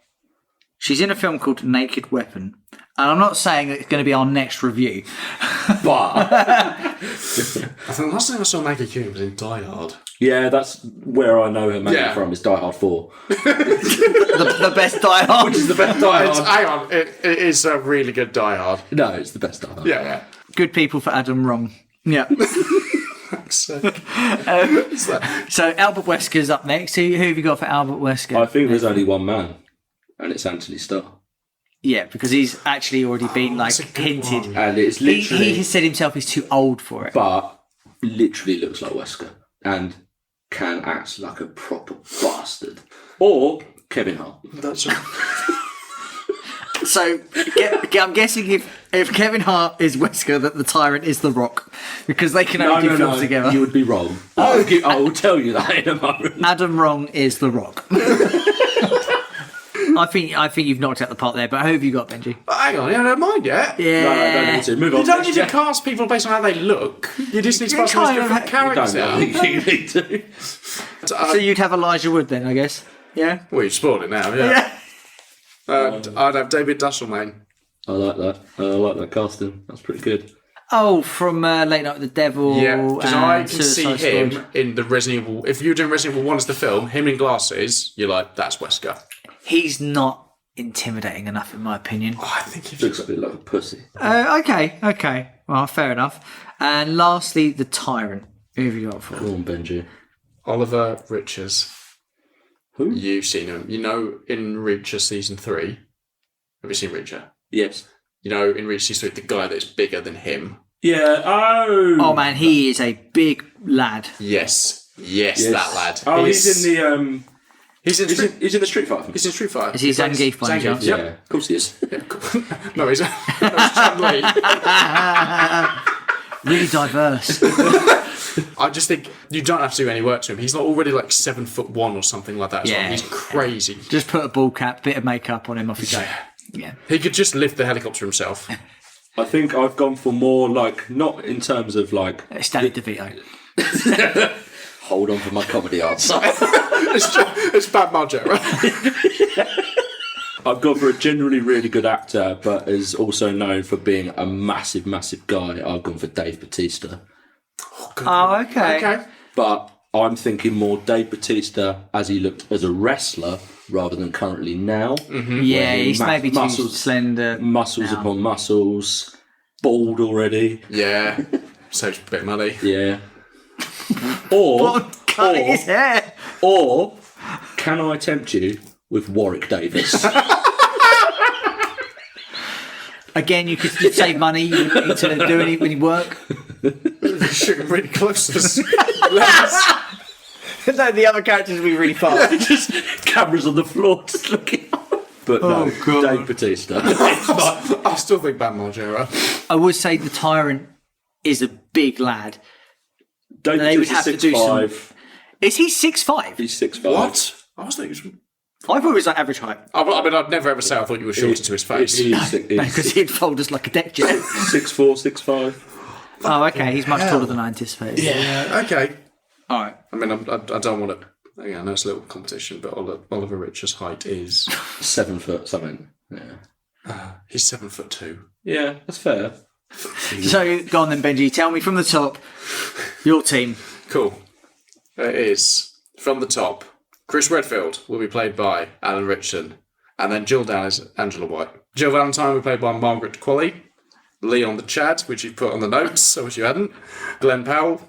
She's in a film called Naked Weapon. And I'm not saying that it's going to be our next review. But I think the last time I saw Maggie Q was in Die Hard. yeah, that's where I know her mainly Yeah. from. Is Die Hard 4, the best Die Hard. which is the best Die Hard. Hang on, it is a really good Die Hard. No, it's the best Die Hard. Yeah. Good people for Adam Wrong. Yeah. So, So Albert Wesker's up next. Who have you got for Albert Wesker? I think there's only one man, and it's Anthony Starr. Yeah, because he's actually already been that's a good hinted. one. And it's He literally, has said himself he's too old for it. but literally looks like Wesker and can act like a proper bastard. Or Kevin Hart. that's right. So I'm guessing if Kevin Hart is Wesker, that the Tyrant is The Rock, because they can only do films together. You would be wrong. I will tell you that in a moment. Adam Wrong is The Rock. I think you've knocked out the part there. But who have you got, Benji? Hang on, you don't mind yet. Yeah. No, I don't need to. Move on. You don't need to cast people based on how they look. You just need to cast them as kind of- different You don't characters. know. You need to. So you'd have Elijah Wood then, I guess. Yeah. Well, you've spoiled it now, yeah. I'd have David Dasselmain. I like that. I like that casting. That's pretty good. Oh, from Late Night with the Devil. Yeah, because I and can see Suicide him Squad. in the Resident Evil. If you're doing Resident Evil 1 as the film, him in glasses, you're like, that's Wesker. He's not intimidating enough, in my opinion. Oh, I think if Looks like a bit like a pussy. Okay. Well, fair enough. And lastly, the Tyrant. Who have you got for? Go on, Benji. Oliver Richards. Who? You've seen him. You know, in Reacher season 3. Have you seen Reacher? Yes. You know, in Reacher season 3, the guy that's bigger than him. Yeah. Oh. Oh man, he is a big lad. Yes, Yes. that lad. Oh, he's in the He's in Street. he's in the Street Fighter. He's in Street Fighter. Is he Zangief by any chance? Yep. Yeah, of course he is. No, he's Chun-Li. Really diverse. I just think you don't have to do any work to him. He's not already like 7'1" or something like that. Yeah. He's crazy. Just put a ball cap, bit of makeup on him, off you go. Yeah. He could just lift the helicopter himself. I think I've gone for more like, not in terms of like... Stanley DeVito. Hold on for my comedy answer. It's Bad Margera. I've gone for a generally really good actor, but is also known for being a massive, massive guy. I've gone for Dave Bautista. Oh, okay. But I'm thinking more Dave Bautista as he looked as a wrestler rather than currently now. Mm-hmm. Yeah, he's maybe too slender. Muscles now. upon muscles. Bald already. Yeah. Saves a bit of money. Yeah. Or Cutting his hair. Or can I tempt you with Warwick Davis? Again, you'd save money. You wouldn't need to do any work. You're shooting really close to the lens. No, the other characters would be really far. Just cameras on the floor, just looking up. But no, God. Dave Bautista. I still think Bad Margera. I would say the Tyrant is a big lad. Dave They would Bautista's have to do some- 6'5". Is he 6'5"? He's 6'5". What? I was thinking... I thought he was like average height. I mean, I'd never ever say I thought you were shorter to his face. Because he'd fold us like a deck chair. 6'4", 6'5". Oh, okay. He's much taller than I anticipated. Yeah, okay. All right. I mean, I don't want to... Yeah, I know it's a little competition, but Oliver Rich's height is... 7 foot something. Yeah. He's 7'2". Yeah, that's fair. So, go on then, Benji. Tell me from the top, your team. Cool. It is, from the top, Chris Redfield will be played by Alan Ritchson, and then Jill Down is Angela White. Jill Valentine will be played by Margaret Qualley. Leon the Chad, which you put on the notes, so which you hadn't. Glenn Powell,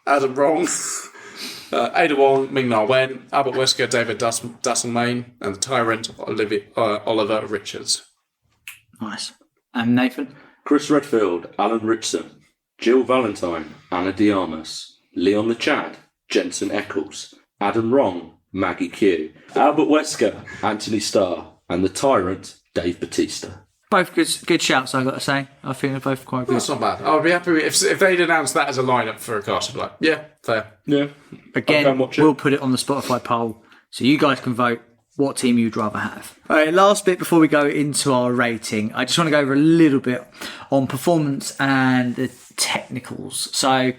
Adam Wrong, Ada Wong, Ming Na Wen, Albert Wesker, David Dasselmain, and the Tyrant, Oliver Richards. Nice. And Nathan? Chris Redfield, Alan Ritchson, Jill Valentine, Anna Diarmas, Leon the Chad, Jensen Eccles, Adam Wrong, Maggie Q, Albert Wesker, Anthony Starr, and the Tyrant, Dave Bautista. Both good shouts, I've got to say. I think they're both quite good. That's not bad. I'd be happy if they'd announced that as a lineup for a cast. I'd be like, yeah, fair. Yeah. Again, we'll put it on the Spotify poll so you guys can vote what team you'd rather have. All right, last bit before we go into our rating. I just want to go over a little bit on performance and the technicals. So,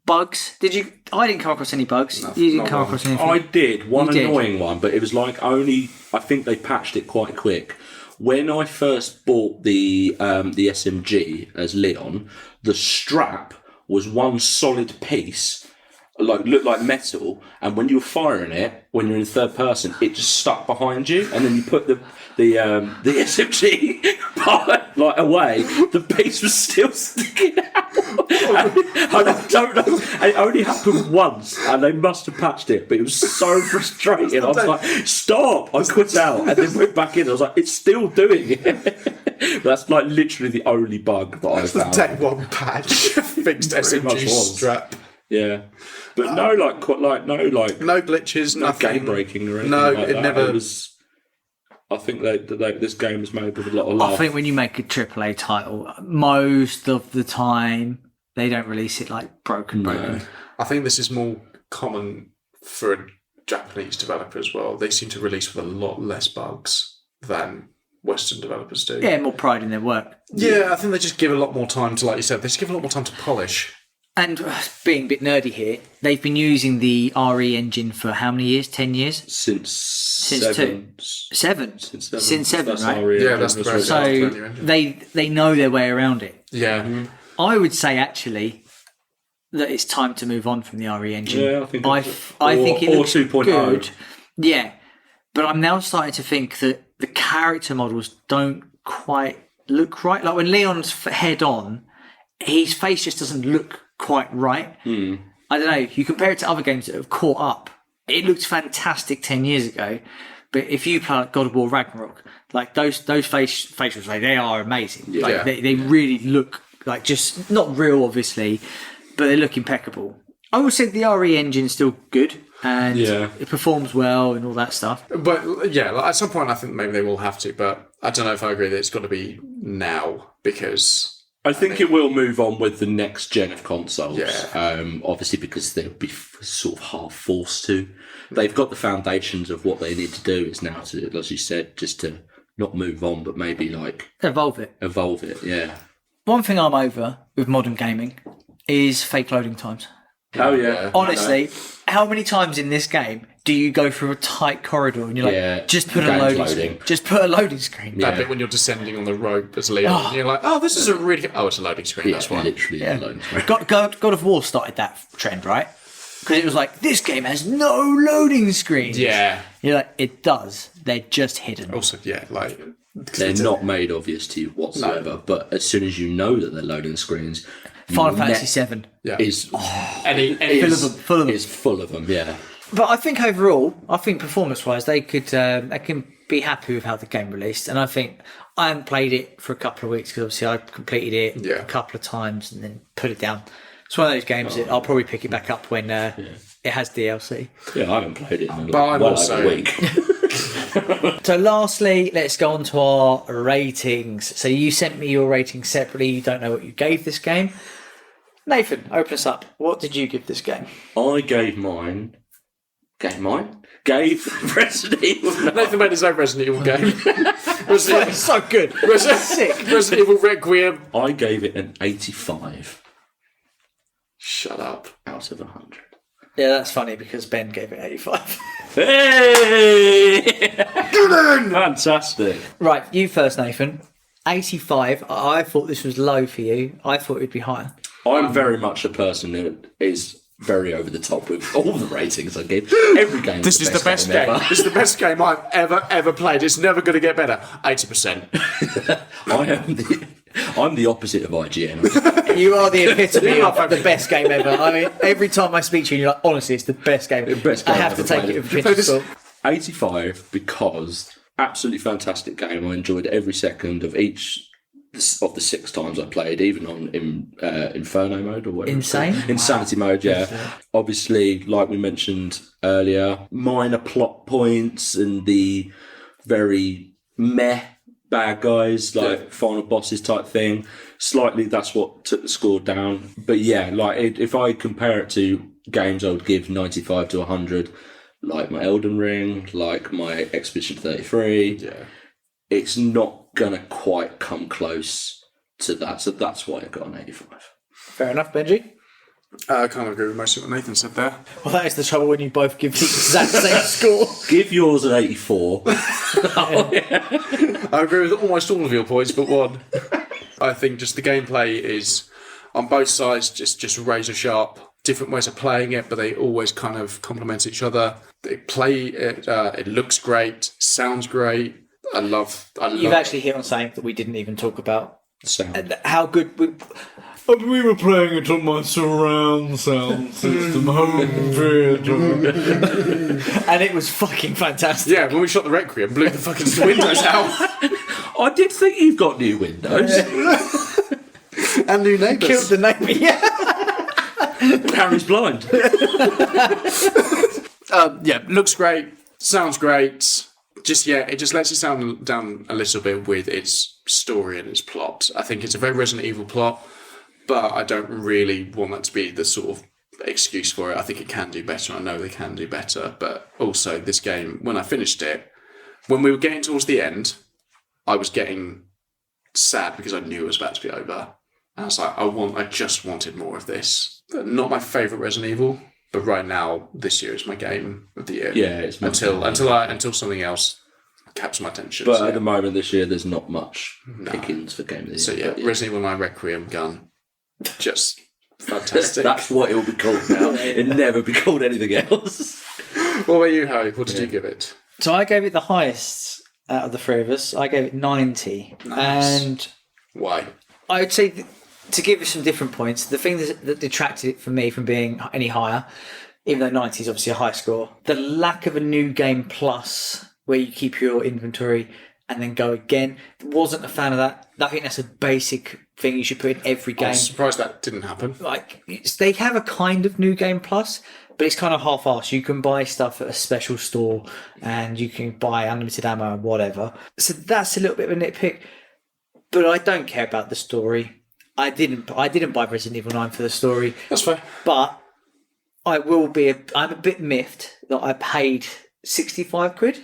bugs. I didn't come across any bugs. You didn't come across anything? I did. One You did? annoying one, but it was like only... I think they patched it quite quick. When I first bought the SMG as Leon, the strap was one solid piece, looked like metal, and when you were firing it, when you're in third person, it just stuck behind you, and then you put the SMG part, like away, the piece was still sticking out. I don't know. It only happened once, and they must have patched it, but it was so frustrating. I was like, "Stop!" I quit out, and then went back in. I was like, "It's still doing it." That's like literally the only bug that I found. Take one patch, fixed SMG strap. Yeah, but no glitches, nothing. Game breaking or anything. No, like it that. never. It was. I think this game was made with a lot of I love. think when you make a AAA title, most of the time they don't release it like broken. I think this is more common for a Japanese developer as well. They seem to release with a lot less bugs than Western developers do. Yeah, more pride in their work. Yeah, I think they just give a lot more time to, like you said, they just give a lot more time to polish. And being a bit nerdy here, they've been using the RE engine for how many years? 10 years? Since Seven. Since seven, That's right? our Yeah, that's the engine. So they know their way around it. Yeah. I would say actually that it's time to move on from the RE engine. Yeah, I think I think it or looks 2.0. good. Yeah, but I'm now starting to think that the character models don't quite look right. Like when Leon's head on, his face just doesn't look quite right. I don't know. You compare it to other games that have caught up. It looked fantastic 10 years ago. But if you play like God of War Ragnarok, like those facials, like, they are amazing. Like, Yeah. they really look like just not real, obviously, but they look impeccable. I would say the RE engine is still good and it performs well and all that stuff. But yeah, like, at some point I think maybe they will have to, but I don't know if I agree that it's got to be now because I think it will move on with the next gen of consoles. Yeah. Obviously, because they'll be sort of half forced to. They've got the foundations of what they need to do. Is now to, as you said, just to not move on, but maybe like Evolve it. evolve it. Yeah. One thing I'm over with modern gaming is fake loading times. Oh yeah. Honestly, how many times in this game do you go through a tight corridor and you're like, just put a game's loading loading. screen. Just put a loading screen. That bit when you're descending on the rope as Leon, and you're like, oh, this is a really... Oh, it's a loading screen, Yeah, that's why. literally a loading screen. God of War started that trend, right? Because it was like, this game has no loading screens. Yeah. You're like, it does. They're just hidden. Also, yeah, like... They're not made obvious to you whatsoever. But as soon as you know that they're loading screens, Final Fantasy VII. Yeah. is Full of them. is full of them. Yeah. But I think overall, performance-wise, they can be happy with how the game released. And I think I haven't played it for a couple of weeks because obviously I completed it a couple of times and then put it down. It's one of those games that I'll probably pick it back up when it has DLC. Yeah, I haven't played it in also- over a week. So lastly, let's go on to our ratings. So you sent me your ratings separately. You don't know what you gave this game. Nathan, open us up. What did you give this game? I gave mine. Gave Resident Evil. Nathan made his own Resident Evil game. Resident, So good. Resident Evil Requiem. I gave it an 85 Shut up. out of 100. Yeah, that's funny because Ben gave it 85. Hey! Fantastic. Right, you first, Nathan. 85. I thought this was low for you. I thought it'd be higher. I'm very much a person who is very over the top with all the ratings I give. Every game. This is the best game. ever. This is the best game I've ever played. It's never going to get better. 80%. I'm the opposite of IGN. You are the epitome of the best game ever. I mean, every time I speak to you, you're like, honestly, it's the best game. best game I have I've to ever take played. it with a pinch of salt. 85 because absolutely fantastic game. I enjoyed every second of each of the 6 times I played, even on Inferno mode or whatever. Insanity mode, yeah. Obviously, like we mentioned earlier, minor plot points and the very meh bad guys, like final bosses type thing. Slightly, that's what took the score down. But yeah, like if I compare it to games I would give 95 to 100, like my Elden Ring, like my Expedition 33, it's not gonna quite come close to that. So that's why I got an 85. Fair enough, Benji. I kind of agree with most of what Nathan said there. Well, that is the trouble when you both give the exact same score. Give yours an 84. I agree with almost all of your points, but one. I think just the gameplay is, on both sides, just razor sharp. Different ways of playing it, but they always kind of complement each other. They play it. It looks great. Sounds great. I love. You've actually hit on something that we didn't even talk about. Sound. How good we were playing it on my surround sound system home theater. And it was fucking fantastic. Yeah, when we shot the Requiem, blew the fucking windows out. I did think you've got new windows. And new neighbours. Killed the neighbour, yeah. Harry's blind. Looks great. Sounds great. It just lets it sound down a little bit with its story and its plot. I think it's a very Resident Evil plot, but I don't really want that to be the sort of excuse for it. I think it can do better. I know they can do better, but also this game, when I finished it, when we were getting towards the end, I was getting sad because I knew it was about to be over. And I was like, I just wanted more of this. Not my favourite Resident Evil, but right now, this year is my game of the year. Yeah, it's my until something else captures my attention. But at the moment this year, there's not much pickings for game of the year. So yeah, Resident Evil 9 Requiem gun, just fantastic. That's what it will be called now. It'll never be called anything else. What about you, Harry? What did you give it? So I gave it the highest out of the three of us. I gave it 90. Nice. And Why? I would say, to give you some different points, the thing that detracted it from me from being any higher, even though 90 is obviously a high score, the lack of a new game plus where you keep your inventory and then go again. Wasn't a fan of that. I think that's a basic thing you should put in every game. I'm surprised that didn't happen. They have a kind of new game plus, but it's kind of half-assed. You can buy stuff at a special store and you can buy unlimited ammo and whatever. So that's a little bit of a nitpick. But I don't care about the story. I didn't buy Resident Evil 9 for the story, That's fair. but I'm a bit miffed that I paid 65 quid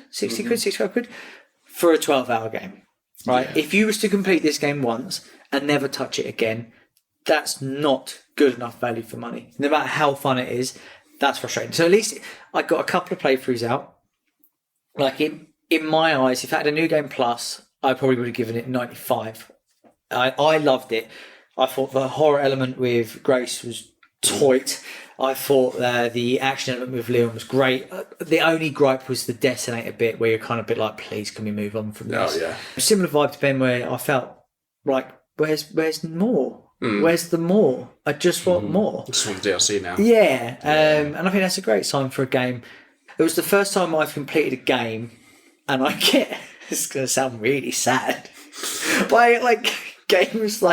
for a 12-hour game. Right? Yeah. If you was to complete this game once and never touch it again, that's not good enough value for money. No matter how fun it is, that's frustrating. So at least I got a couple of playthroughs out. Like in my eyes, if I had a New Game Plus, I probably would have given it 95. I loved it. I thought the horror element with Grace was toit. I thought the action element with Leon was great. The only gripe was the detonator bit where you're kind of a bit like, please, can we move on from this? Oh, yeah. Similar vibe to Ben where I felt like, where's more? Where's the more? I just want more. Just want the DLC now. Yeah, and I think that's a great sign for a game. It was the first time I've completed a game, and I get, it's going to sound really sad, but games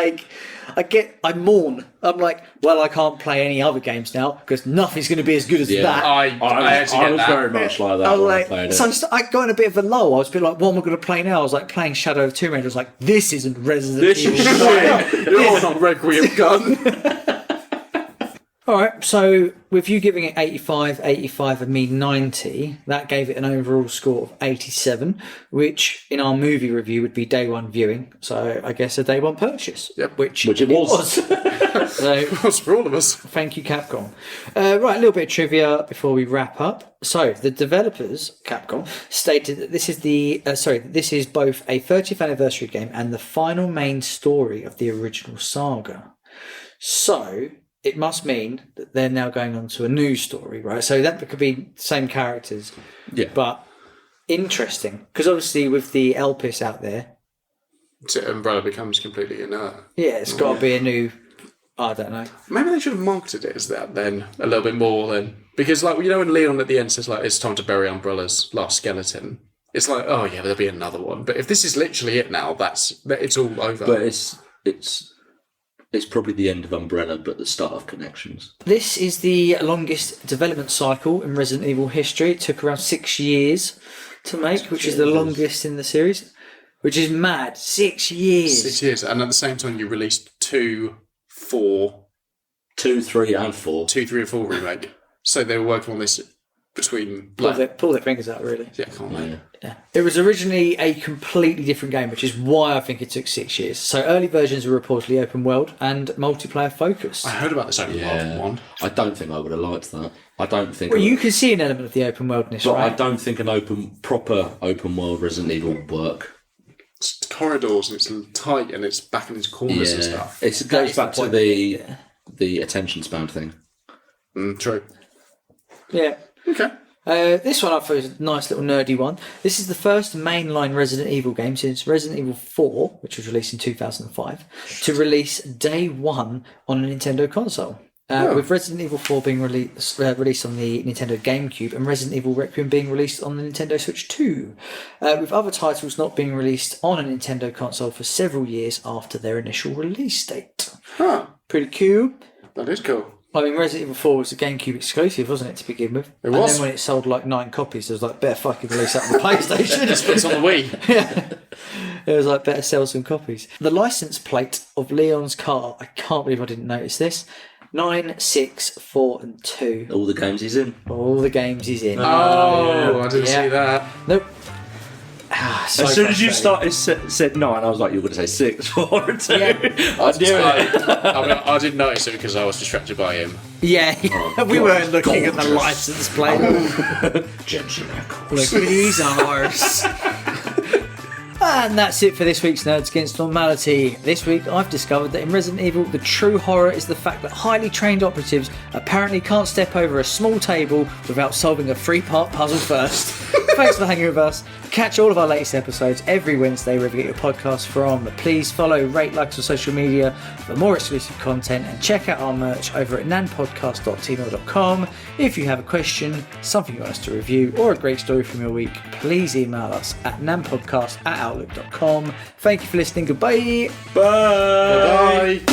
I mourn. I'm like, well, I can't play any other games now because nothing's going to be as good as that. I actually get was that. very much like that when I played it. So I got in a bit of a lull. I was a bit like, what am I going to play now? I was like playing Shadow of Tomb Raider. I was like, this isn't Resident Evil. You're not Requiem gun. All right, so with you giving it 85 and me 90, that gave it an overall score of 87, which in our movie review would be day one viewing. So I guess a day one purchase. Yep. Which it was. So It was for all of us. thank you, Capcom. Right, a little bit of trivia before we wrap up. So the developers, Capcom, stated that this is both a 30th anniversary game and the final main story of the original saga. So it must mean that they're now going on to a new story, right? So that could be the same characters. Yeah. But interesting, because obviously with the Elpis out there, So Umbrella becomes completely inert. yeah, it's got to be a new, I don't know. Maybe they should have marketed it as that then, a little bit more then. Because, like, you know when Leon at the end says, like, it's time to bury Umbrella's last skeleton, it's like, oh yeah, there'll be another one. But if this is literally it now, it's all over. But it's probably the end of Umbrella, but the start of Connections. This is the longest development cycle in Resident Evil history. It took around 6 years to make, which is the longest in the series, which is mad. 6 years. 6 years. And at the same time, you released 2, 3, and 4 remake. So they were working on this between... Pull their fingers out, really. Yeah, can't they? Yeah. It was originally a completely different game, which is why I think it took 6 years. So early versions were reportedly open world and multiplayer focused. I heard about this open world one. I don't think I would have liked that. I don't think... Well, you can see an element of the open worldness, But right? I don't think an proper open world Resident Evil would work. It's corridors and it's tight and it's back in these corners and stuff. It goes back to the attention span thing. True. Yeah. Okay. This one I thought was a nice little nerdy one. This is the first mainline Resident Evil game since Resident Evil 4, which was released in 2005, to release day one on a Nintendo console. With Resident Evil 4 being released on the Nintendo GameCube and Resident Evil Requiem being released on the Nintendo Switch 2, with other titles not being released on a Nintendo console for several years after their initial release date. Huh. Pretty cool. That is cool. I mean, Resident Evil 4 was a GameCube exclusive, wasn't it, to begin with? It was. And then when it sold like 9 copies, it was like, better fucking release that on the PlayStation. Just puts on the Wii. Yeah. It was like, better sell some copies. The license plate of Leon's car, I can't believe I didn't notice this. 9, 6, 4, and 2. All the games he's in. All the games he's in. Oh, I didn't see that. Nope. As soon as you said 9, I was like, you were going to say 6, 4, and 2. Yeah. I knew it. I didn't notice it because I was distracted by him. Yeah, we weren't looking at the license plate. Jensen Ackles. Look at these ours. And that's it for this week's Nerds Against Normality. This week I've discovered that in Resident Evil the true horror is the fact that highly trained operatives apparently can't step over a small table without solving a 3-part puzzle first. Thanks for hanging with us. Catch all of our latest episodes every Wednesday wherever you get your podcasts from. Please follow, rate, like us on social media for more exclusive content and check out our merch over at nanpodcast.tmail.com. If you have a question, something you want us to review, or a great story from your week, please email us at nanpodcast@outlook.com. Thank you for listening. Goodbye. Bye. Bye.